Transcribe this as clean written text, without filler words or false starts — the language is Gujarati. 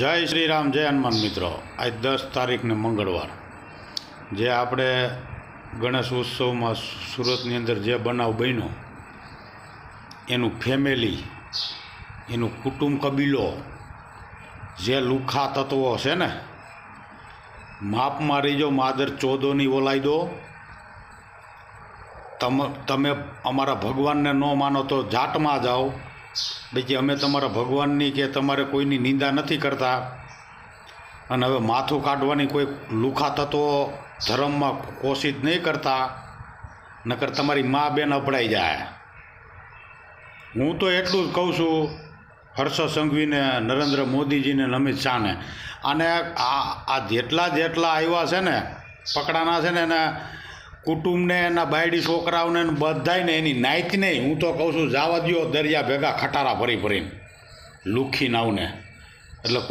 જય શ્રી રામ, જય હનુમાન મિત્રો. આજ 10 તારીખને મંગળવાર, જે આપણે ગણેશ ઉત્સવમાં સુરતની અંદર જે બનાવ બન્યો, એનું ફેમિલી, એનું કુટુંબ કબીલો, જે લુખા તત્વો છે ને, માપમાં રહીજો, માદર ચોદોની ઓલાઈ દો. તમે અમારા ભગવાનને ન માનો તો જાટમાં જાઓ. બીજી અમે તમારા ભગવાનની કે તમારે કોઈની નિંદા નથી કરતા. અને હવે માથું કાઢવાની કોઈ લુખા તત્વો ધર્મમાં કોશિશ નહીં કરતા, નકર તમારી મા બેન અભડાઈ જાય. હું તો એટલું જ કહું છું હર્ષ સંઘવીને, નરેન્દ્ર મોદીજીને, અમિત શાહને, અને આ જેટલા આવ્યા છે ને, પકડાના છે ને, એને કુટુંબને, એના બાયડી છોકરાઓને બધાને એની નાઈત નહીં, હું તો કહું છું જવા દ્યો દરિયા ભેગા ખટારા ભરી ભરીને લુખી નાવને. એટલે કોઈ